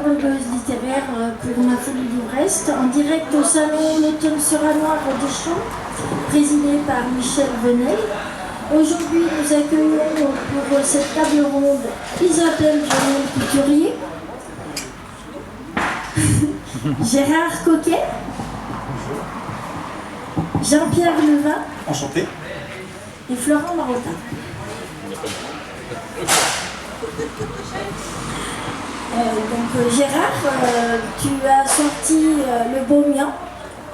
blogueuse littéraire pour Ma Folie d'Ivrest, en direct au salon L'Automne sera noir des Champs, présidé par Michel Venel. Aujourd'hui, nous accueillons pour cette table ronde Isabelle Venel-Couturier, Gérard Coquet, Jean-Pierre Levin, enchanté, et Florent Marotin. Donc Gérard, tu as sorti Le Beaumien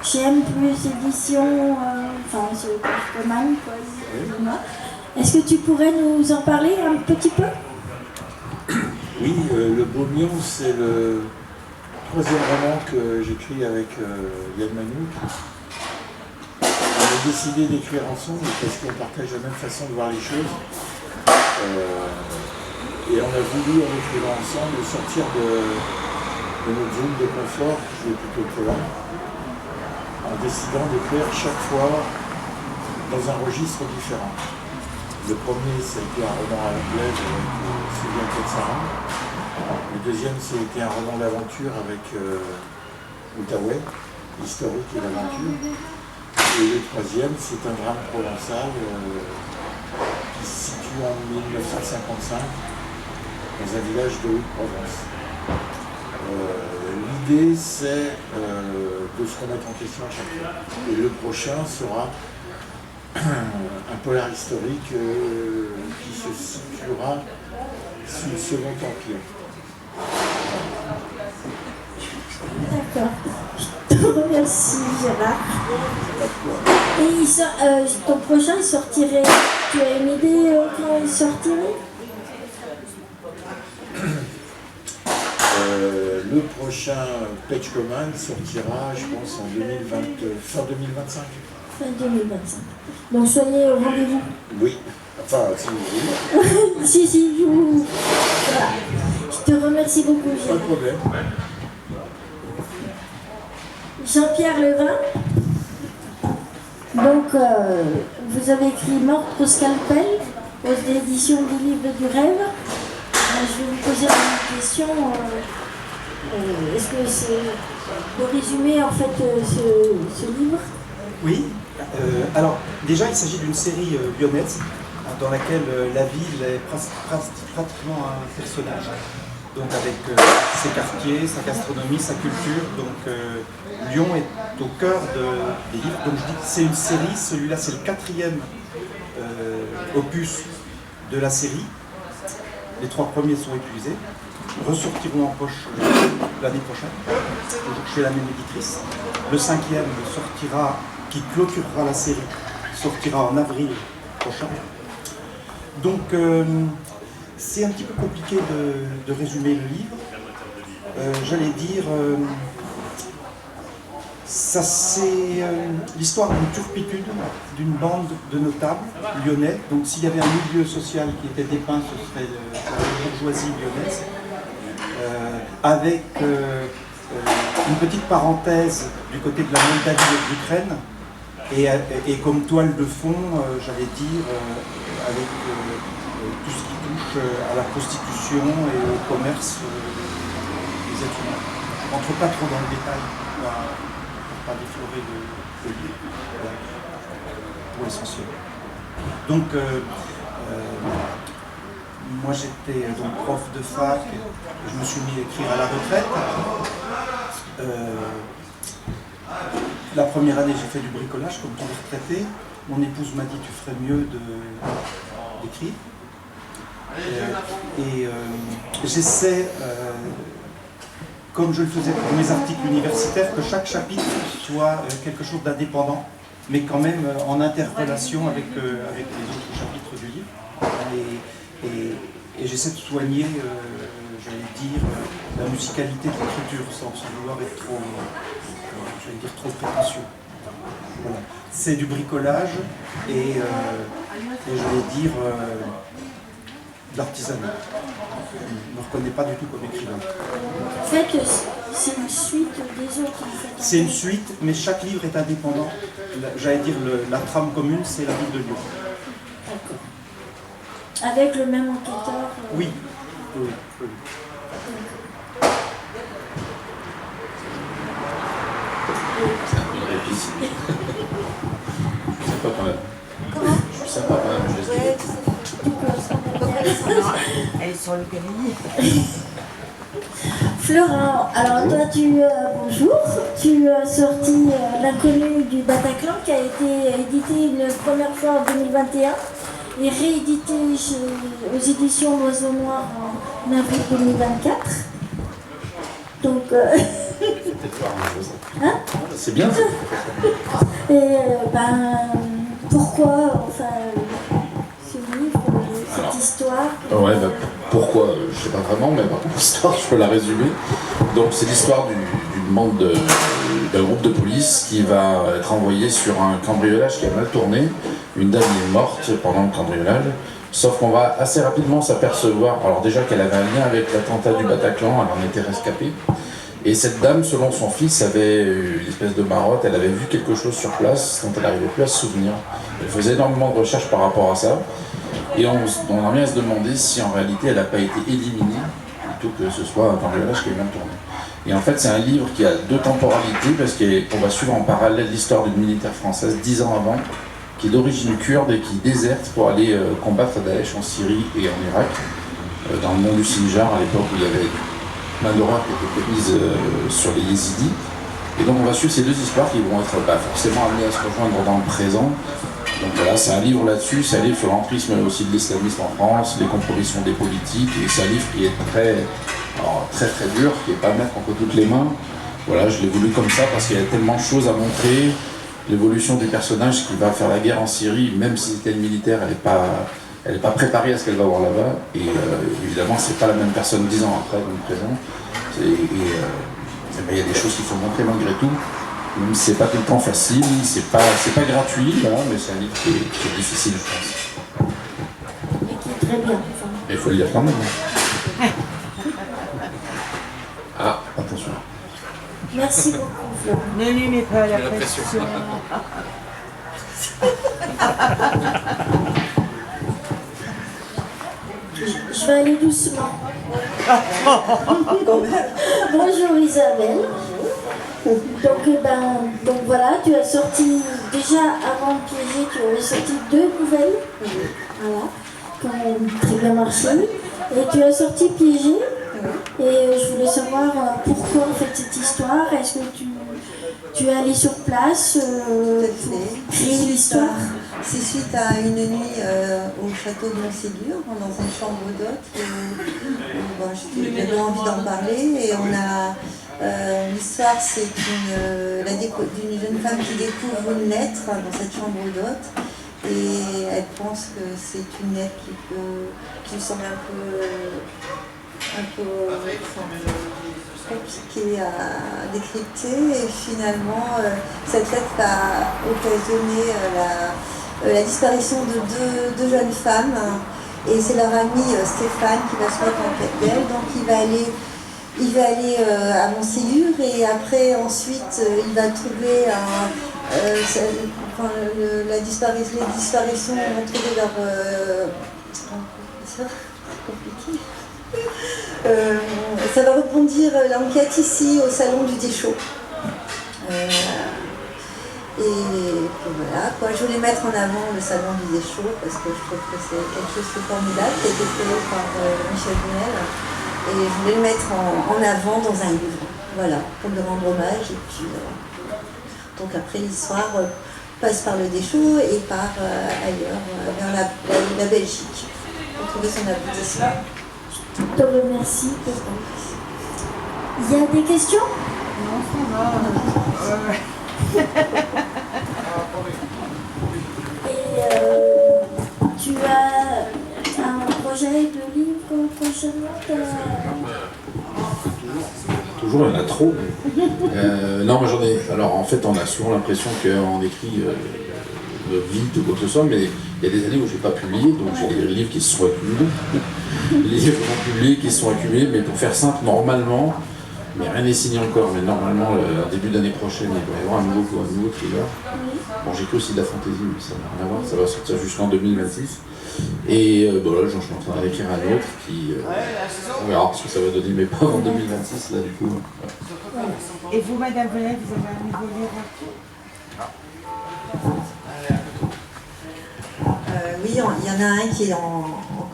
chez M+ Édition, enfin c'est Postman, quoi, excuse-moi. Est-ce que tu pourrais nous en parler un petit peu? Oui, Le Beaumien, c'est le troisième roman que j'écris avec Yann Manouk. On a décidé d'écrire ensemble parce qu'on partage la même façon de voir les choses. Et on a voulu, en écrivant ensemble, sortir de notre zone de confort, qui est plutôt Poland, en décidant d'écrire chaque fois dans un registre différent. Le premier, c'était un roman à l'anglaise avec Sylvia Plath-Sarrant. Le deuxième, c'était un roman d'aventure avec Outaouais, l'historique et l'aventure. Et le troisième, c'est un drame provençal qui se situe en 1955 dans un village de Haute-Provence. L'idée, c'est de se remettre en question à chaque fois. Et le prochain sera un polar historique qui se situera sous le Second Empire. D'accord. Je te remercie, Gérard. Et ton prochain, il sortirait. Tu as une idée quand il sortirait? Le prochain Page Command sortira, je pense, en fin 2025. Fin 2025. Donc soyez au rendez-vous. Oui, enfin, si vous voulez. si, je vous... Voilà. Je te remercie beaucoup, Pas de Gérard. problème. Jean-Pierre Levin. Donc, vous avez écrit Meurtre au scalpel aux éditions du Livre du Rêve. Je vais vous poser une question. Est-ce que c'est de résumer en fait ce livre? oui. Alors, déjà, il s'agit d'une série lyonnaise dans laquelle la ville est pratiquement un personnage. Donc, avec ses quartiers, sa gastronomie, sa culture. Donc, Lyon est au cœur des livres. Donc, je dis que c'est une série. Celui-là, c'est le 4e opus de la série. Les 3 premiers sont épuisés. Ressortiront en poche l'année prochaine, chez la même éditrice. Le 5e sortira, qui clôturera la série, sortira en avril prochain. Donc c'est un petit peu compliqué de résumer le livre. J'allais dire, ça c'est l'histoire d'une turpitude d'une bande de notables lyonnais. Donc s'il y avait un milieu social qui était dépeint, ce serait la bourgeoisie lyonnaise. Avec une petite parenthèse du côté de la Moldavie et de l'Ukraine, et comme toile de fond, j'allais dire, avec tout ce qui touche à la prostitution et au commerce des êtres humains. Je ne rentre pas trop dans le détail pour ne pas déflorer le livre, pour l'essentiel. Donc, moi j'étais donc prof de fac, je me suis mis à écrire à la retraite. La première année j'ai fait du bricolage comme tous les retraités. Mon épouse m'a dit tu ferais mieux d'écrire. J'essaie, comme je le faisais pour mes articles universitaires, que chaque chapitre soit quelque chose d'indépendant, mais quand même en interrelation avec les autres chapitres du livre. Et j'essaie de soigner, j'allais dire, la musicalité de l'écriture sans vouloir être trop, trop prétentieux. Voilà. C'est du bricolage et j'allais dire de l'artisanat. Je ne me reconnais pas du tout comme écrivain. En fait, c'est une suite des autres. En fait. C'est une suite, mais chaque livre est indépendant. J'allais dire, la trame commune, c'est la ville de Lyon. D'accord. Avec le même enquêteur. Oui. C'est un peu une réplique. Je suis sympa quand même. Comment? Je suis sympa quand même, je laisse Ouais, elle est sur le grille. Florent, alors toi bonjour, tu as sorti L'inconnu du Bataclan qui a été édité une première fois en 2021 et réédité aux éditions L'Oiseau Noir en avril 2024. Donc, hein? C'est bien ça. Et pourquoi ce livre, cette histoire? Ouais, pourquoi je sais pas vraiment, mais par contre, l'histoire, je peux la résumer. Donc, c'est l'histoire d'un groupe de police qui va être envoyé sur un cambriolage qui a mal tourné. Une dame est morte pendant le cambriolage. Sauf qu'on va assez rapidement s'apercevoir, alors déjà qu'elle avait un lien avec l'attentat du Bataclan, elle en était rescapée. Et cette dame, selon son fils, avait une espèce de marotte, elle avait vu quelque chose sur place dont elle n'arrivait plus à se souvenir. Elle faisait énormément de recherches par rapport à ça. Et on en vient à se demander si en réalité elle n'a pas été éliminée, plutôt que ce soit un cambriolage qui est mal tourné. Et en fait, c'est un livre qui a deux temporalités, parce qu'on va suivre en parallèle l'histoire d'une militaire française 10 ans avant, qui est d'origine kurde et qui déserte pour aller combattre Daesh en Syrie et en Irak, dans le mont du Sinjar, à l'époque où il y avait plein d'horreurs qui étaient mises sur les yézidis. Et donc on va suivre ces deux histoires qui vont être forcément amenées à se rejoindre dans le présent. Donc voilà, c'est un livre là-dessus, c'est un livre sur l'entrisme aussi de l'islamisme en France, les compromissions des politiques, et c'est un livre qui est très dur, qui n'est pas à mettre entre toutes les mains. Voilà, je l'ai voulu comme ça parce qu'il y a tellement de choses à montrer. L'évolution du personnage qui va faire la guerre en Syrie, même si c'était une militaire, elle n'est pas préparée à ce qu'elle va voir là-bas. Et évidemment, c'est pas la même personne 10 ans après, donc présent. Il y a des choses qu'il faut montrer malgré tout. Même si c'est pas tout le temps facile, c'est pas gratuit, là, mais c'est un livre qui est difficile, je pense. Et qui est très bien. Mais il faut le lire quand même. Ah, attention. Merci beaucoup, Florent. Ne lui mets pas la pression. Je vais aller doucement. Bonjour Isabelle. Donc voilà, tu as sorti, déjà avant de piéger, tu avais sorti 2 nouvelles, voilà, qui ont très bien marché. Et tu as sorti Piégé, et je voulais savoir pourquoi en fait cette histoire, est-ce que tu es allé sur place pour créer l'histoire? C'est suite à une nuit au château de Montségur, dans une chambre d'hôte, où j'avais envie d'en parler, et on a... l'histoire, c'est d'une jeune femme qui découvre une lettre dans cette chambre d'hôte et elle pense que c'est une lettre qui lui semble un peu compliquée à décrypter, et finalement cette lettre va occasionner la disparition de deux jeunes femmes, et c'est leur ami Stéphane qui va se mettre en quête d'elle, donc il va aller à Montségur, et après ensuite il va trouver les disparitions vont trouver leur c'est compliqué. Ça va rebondir l'enquête ici au salon du Déchaud. Et puis voilà, quoi. Je voulais mettre en avant le salon du Déchaud parce que je trouve que c'est quelque chose de formidable qui a été créé par Michel Venel. Et je voulais le mettre en avant dans un livre, voilà, pour lui rendre hommage. Et puis, donc après, l'histoire passe par le Déchaud et par ailleurs, vers la Belgique, pour trouver son aboutissement. Je te remercie. Il y a des questions? Non, ça va. Et tu as un projet de livre prochainement? Toujours, il y en a trop. Non, mais j'en ai. Alors, en fait, on a souvent l'impression qu'on écrit vite ou quoi que ce soit, mais il y a des années où je n'ai pas publié, donc j'ai des livres qui se sont accumulés. Les livres non publiés qui se sont accumulés, mais pour faire simple, normalement, mais rien n'est signé encore, mais normalement, début d'année prochaine, il va y avoir un nouveau thriller. Bon, j'écris aussi de la fantaisie, mais ça n'a rien à voir, ça va sortir jusqu'en 2026. Et bon, là, j'en suis en train d'écrire un autre qui. On verra ce que ça va donner, mais pas avant 2026, là, du coup. Et vous, Madame Venel, vous avez un nouveau livre? Oui, il y en a un qui est en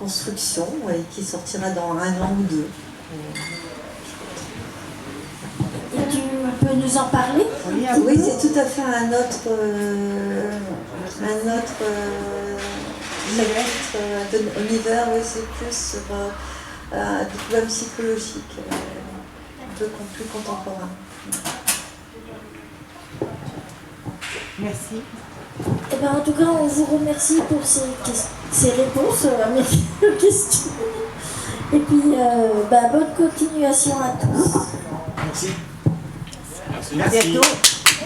construction et qui sortira dans 1 an ou 2. Et tu peux nous en parler? Oui, c'est tout à fait un autre univers, oui, c'est plus sur des problèmes psychologiques, un peu plus contemporains. Merci. Eh ben, en tout cas, on vous remercie pour ces réponses à mes questions. Et puis, bonne continuation à tous. Merci. À bientôt.